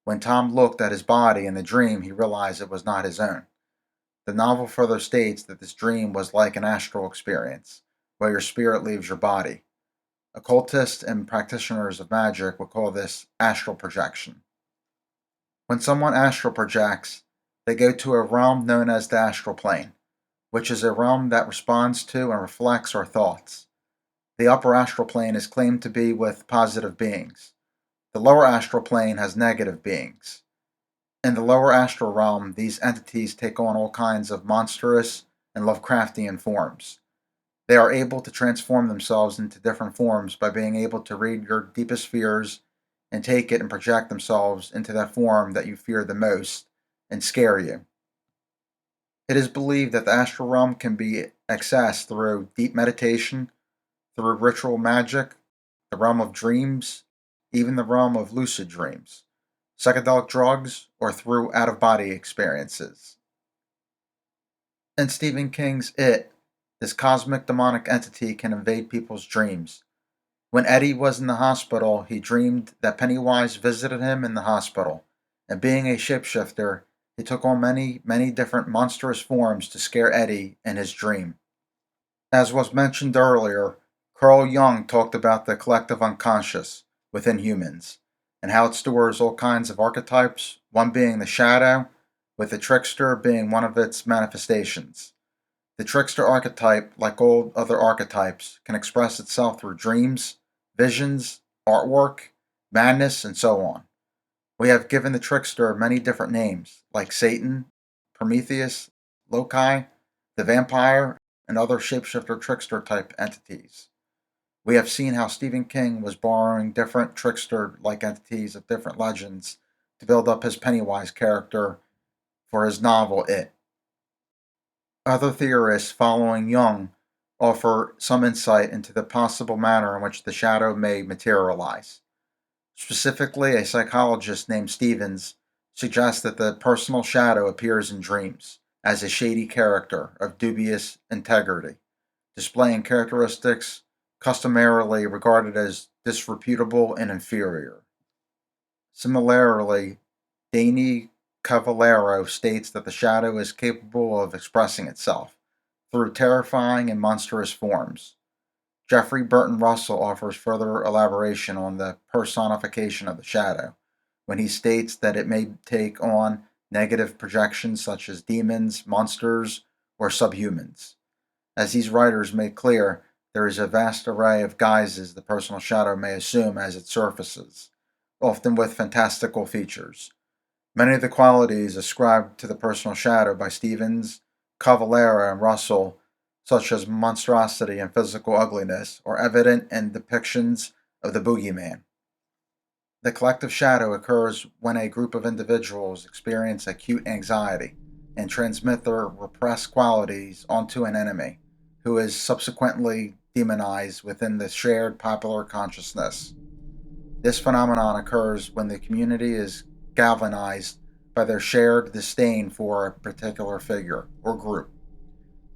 When Tom looked at his body in the dream, he realized it was not his own. The novel further states that this dream was like an astral experience, where your spirit leaves your body. Occultists and practitioners of magic would call this astral projection. When someone astral projects, they go to a realm known as the astral plane, which is a realm that responds to and reflects our thoughts. The upper astral plane is claimed to be with positive beings. The lower astral plane has negative beings. In the lower astral realm, these entities take on all kinds of monstrous and Lovecraftian forms. They are able to transform themselves into different forms by being able to read your deepest fears and take it and project themselves into that form that you fear the most and scare you. It is believed that the astral realm can be accessed through deep meditation, through ritual magic, the realm of dreams, even the realm of lucid dreams, psychedelic drugs, or through out-of-body experiences. In Stephen King's It, this cosmic demonic entity can invade people's dreams. When Eddie was in the hospital, he dreamed that Pennywise visited him in the hospital, and being a shapeshifter, he took on many, many different monstrous forms to scare Eddie in his dream. As was mentioned earlier, Carl Jung talked about the collective unconscious within humans, and how it stores all kinds of archetypes, one being the shadow, with the trickster being one of its manifestations. The trickster archetype, like all other archetypes, can express itself through dreams, visions, artwork, madness, and so on. We have given the trickster many different names, like Satan, Prometheus, Loki, the vampire, and other shapeshifter trickster type entities. We have seen how Stephen King was borrowing different trickster-like entities of different legends to build up his Pennywise character for his novel It. Other theorists following Jung offer some insight into the possible manner in which the shadow may materialize. Specifically, a psychologist named Stevens suggests that the personal shadow appears in dreams as a shady character of dubious integrity, displaying characteristics customarily regarded as disreputable and inferior. Similarly, Danny Cavallero states that the shadow is capable of expressing itself through terrifying and monstrous forms. Jeffrey Burton Russell offers further elaboration on the personification of the shadow, when he states that it may take on negative projections such as demons, monsters, or subhumans. As these writers make clear, there is a vast array of guises the personal shadow may assume as it surfaces, often with fantastical features. Many of the qualities ascribed to the personal shadow by Stevens Cavallera and Russell, such as monstrosity and physical ugliness, are evident in depictions of the boogeyman. The collective shadow occurs when a group of individuals experience acute anxiety and transmit their repressed qualities onto an enemy, who is subsequently demonized within the shared popular consciousness. This phenomenon occurs when the community is galvanized by their shared disdain for a particular figure or group,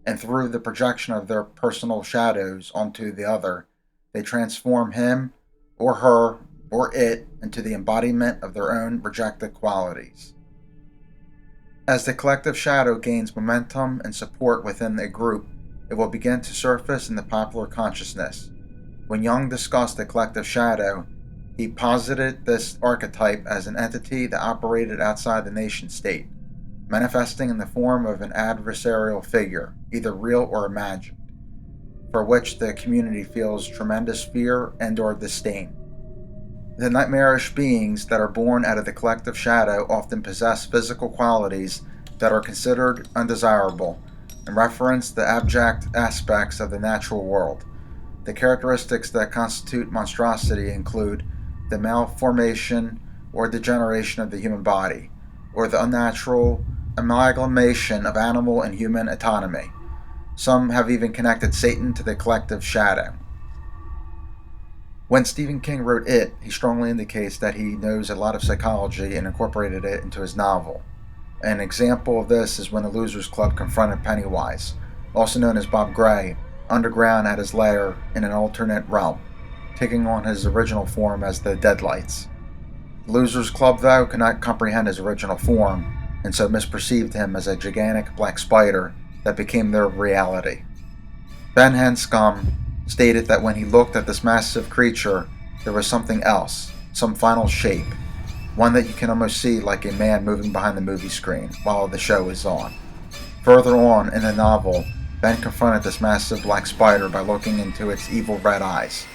and through the projection of their personal shadows onto the other, they transform him or her or it into the embodiment of their own rejected qualities. As the collective shadow gains momentum and support within a group, it will begin to surface in the popular consciousness. When Jung discussed the collective shadow, he posited this archetype as an entity that operated outside the nation state, manifesting in the form of an adversarial figure, either real or imagined, for which the community feels tremendous fear and/or disdain. The nightmarish beings that are born out of the collective shadow often possess physical qualities that are considered undesirable and reference the abject aspects of the natural world. The characteristics that constitute monstrosity include the malformation or degeneration of the human body, or the unnatural amalgamation of animal and human autonomy. Some have even connected Satan to the collective shadow. When Stephen King wrote It, he strongly indicates that he knows a lot of psychology and incorporated it into his novel. An example of this is when the Losers Club confronted Pennywise, also known as Bob Gray, underground at his lair in an alternate realm, taking on his original form as the Deadlights. The Losers Club, though, could not comprehend his original form, and so misperceived him as a gigantic black spider that became their reality. Ben Hanscom stated that when he looked at this massive creature, there was something else, some final shape, one that you can almost see like a man moving behind the movie screen while the show is on. Further on in the novel, Ben confronted this massive black spider by looking into its evil red eyes,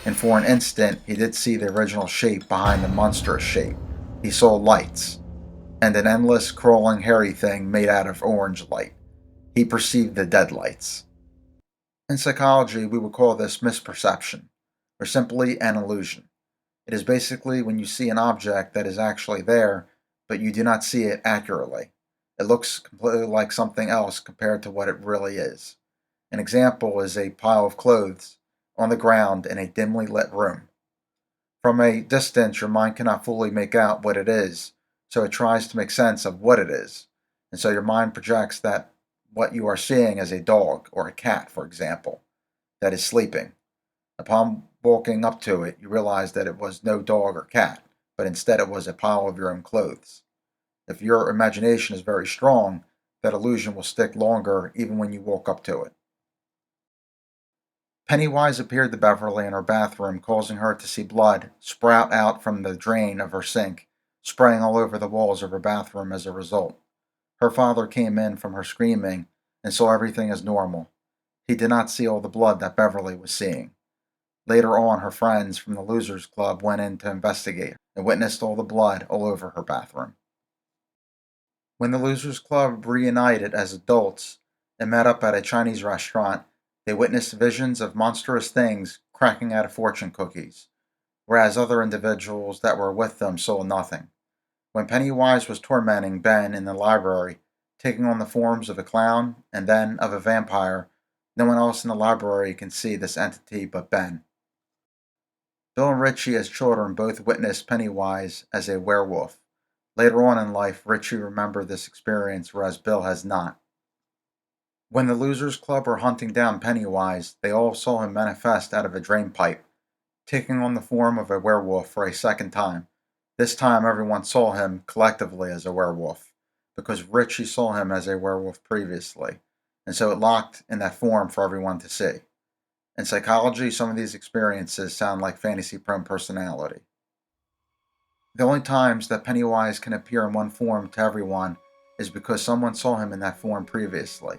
and for an instant he did see the original shape behind the monstrous shape. He saw lights, and an endless, crawling, hairy thing made out of orange light. He perceived the deadlights. In psychology, we would call this misperception, or simply an illusion. It is basically when you see an object that is actually there, but you do not see it accurately. It looks completely like something else compared to what it really is. An example is a pile of clothes on the ground in a dimly lit room. From a distance, your mind cannot fully make out what it is, so it tries to make sense of what it is, and so your mind projects that what you are seeing as a dog or a cat, for example, that is sleeping. Upon walking up to it, you realize that it was no dog or cat, but instead it was a pile of your own clothes. If your imagination is very strong, that illusion will stick longer even when you walk up to it. Pennywise appeared to Beverly in her bathroom, causing her to see blood sprout out from the drain of her sink, spraying all over the walls of her bathroom as a result. Her father came in from her screaming and saw everything as normal. He did not see all the blood that Beverly was seeing. Later on, her friends from the Losers Club went in to investigate and witnessed all the blood all over her bathroom. When the Losers Club reunited as adults and met up at a Chinese restaurant, they witnessed visions of monstrous things cracking out of fortune cookies, whereas other individuals that were with them saw nothing. When Pennywise was tormenting Ben in the library, taking on the forms of a clown and then of a vampire, no one else in the library can see this entity but Ben. Bill and Richie as children both witnessed Pennywise as a werewolf. Later on in life, Richie remembered this experience, whereas Bill has not. When the Losers Club were hunting down Pennywise, they all saw him manifest out of a drain pipe, taking on the form of a werewolf for a second time. This time everyone saw him collectively as a werewolf, because Richie saw him as a werewolf previously, and so it locked in that form for everyone to see. In psychology, some of these experiences sound like fantasy-prone personality. The only times that Pennywise can appear in one form to everyone is because someone saw him in that form previously.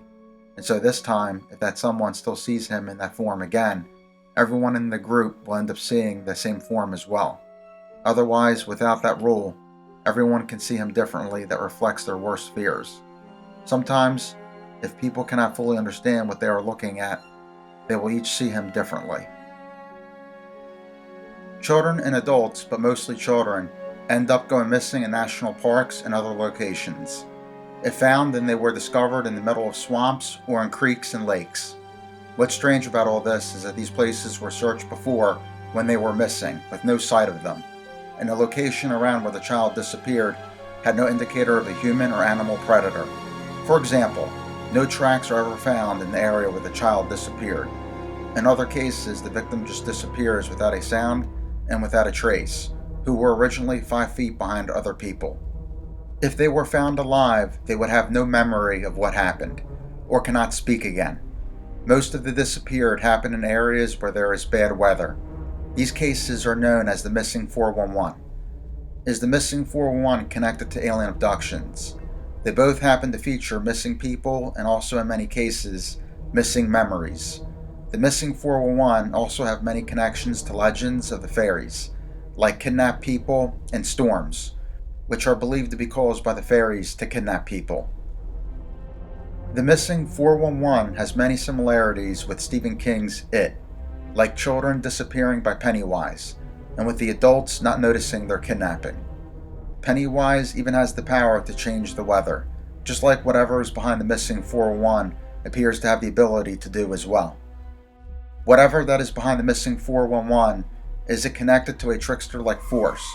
And so this time, if that someone still sees him in that form again, everyone in the group will end up seeing the same form as well. Otherwise, without that rule, everyone can see him differently that reflects their worst fears. Sometimes, if people cannot fully understand what they are looking at, they will each see him differently. Children and adults, but mostly children, end up going missing in national parks and other locations. If found, then they were discovered in the middle of swamps or in creeks and lakes. What's strange about all this is that these places were searched before when they were missing, with no sight of them, and the location around where the child disappeared had no indicator of a human or animal predator. For example, no tracks are ever found in the area where the child disappeared. In other cases, the victim just disappears without a sound and without a trace, who were originally 5 feet behind other people. If they were found alive, they would have no memory of what happened, or cannot speak again. Most of the disappeared happen in areas where there is bad weather. These cases are known as the missing 411. Is the missing 411 connected to alien abductions? They both happen to feature missing people and also in many cases, missing memories. The missing 411 also have many connections to legends of the fairies, like kidnapped people and storms, which are believed to be caused by the fairies to kidnap people. The missing 411 has many similarities with Stephen King's It, like children disappearing by Pennywise, and with the adults not noticing their kidnapping. Pennywise even has the power to change the weather, just like whatever is behind the missing 411 appears to have the ability to do as well. Whatever that is behind the missing 411, is it connected to a trickster-like force,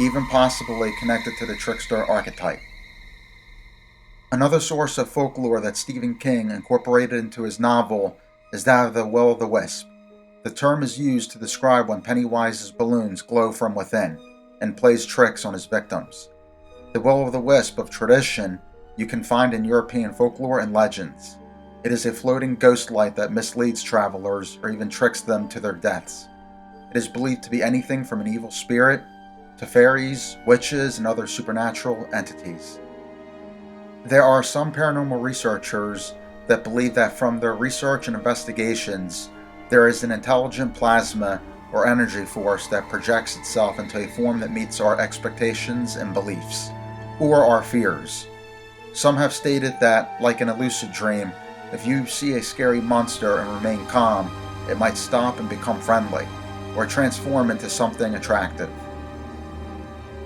even possibly connected to the Trickster Archetype? Another source of folklore that Stephen King incorporated into his novel is that of the Will of the Wisp. The term is used to describe when Pennywise's balloons glow from within and plays tricks on his victims. The Will of the Wisp of tradition you can find in European folklore and legends. It is a floating ghost light that misleads travelers or even tricks them to their deaths. It is believed to be anything from an evil spirit to fairies, witches, and other supernatural entities. There are some paranormal researchers that believe that from their research and investigations, there is an intelligent plasma or energy force that projects itself into a form that meets our expectations and beliefs, or our fears. Some have stated that, like in a lucid dream, if you see a scary monster and remain calm, it might stop and become friendly, or transform into something attractive.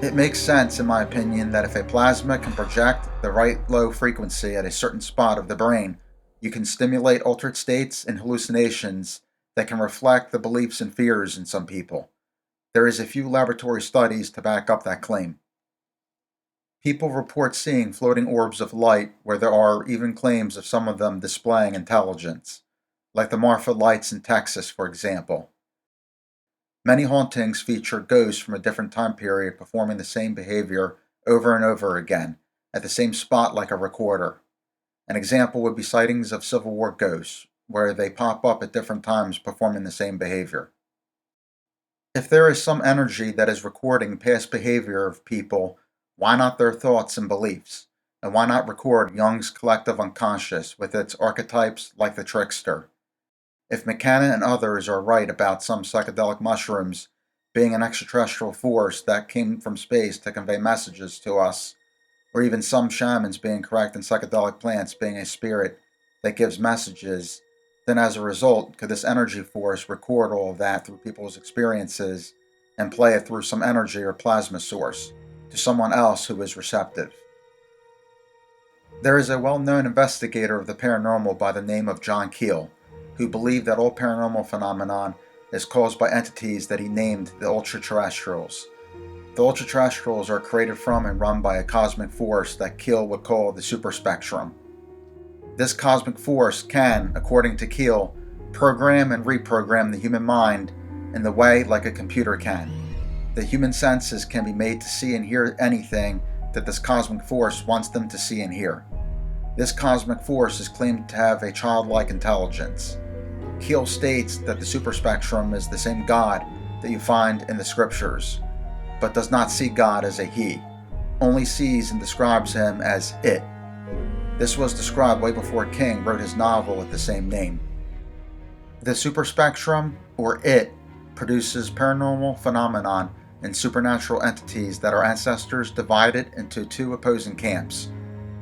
It makes sense, in my opinion, that if a plasma can project the right low frequency at a certain spot of the brain, you can stimulate altered states and hallucinations that can reflect the beliefs and fears in some people. There is a few laboratory studies to back up that claim. People report seeing floating orbs of light where there are even claims of some of them displaying intelligence, like the Marfa lights in Texas, for example. Many hauntings feature ghosts from a different time period performing the same behavior over and over again, at the same spot like a recorder. An example would be sightings of Civil War ghosts, where they pop up at different times performing the same behavior. If there is some energy that is recording past behavior of people, why not their thoughts and beliefs? And why not record Jung's collective unconscious with its archetypes like the trickster? If McKenna and others are right about some psychedelic mushrooms being an extraterrestrial force that came from space to convey messages to us, or even some shamans being correct in psychedelic plants being a spirit that gives messages, then as a result, could this energy force record all of that through people's experiences and play it through some energy or plasma source to someone else who is receptive? There is a well-known investigator of the paranormal by the name of John Keel, who believed that all paranormal phenomenon is caused by entities that he named the Ultraterrestrials. The Ultraterrestrials are created from and run by a cosmic force that Keel would call the superspectrum. This cosmic force can, according to Keel, program and reprogram the human mind in the way like a computer can. The human senses can be made to see and hear anything that this cosmic force wants them to see and hear. This cosmic force is claimed to have a childlike intelligence. Keel states that the superspectrum is the same God that you find in the scriptures, but does not see God as a he, only sees and describes him as it. This was described way before King wrote his novel with the same name. The superspectrum, or it, produces paranormal phenomenon and supernatural entities that our ancestors divided into two opposing camps.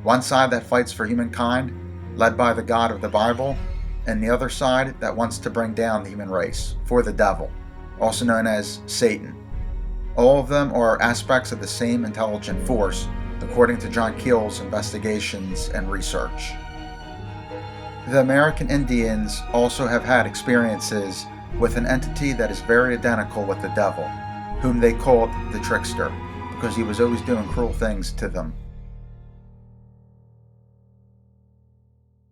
One side that fights for humankind, led by the God of the Bible, and the other side that wants to bring down the human race, for the devil, also known as Satan. All of them are aspects of the same intelligent force, according to John Keel's investigations and research. The American Indians also have had experiences with an entity that is very identical with the devil, whom they called the Trickster, because he was always doing cruel things to them.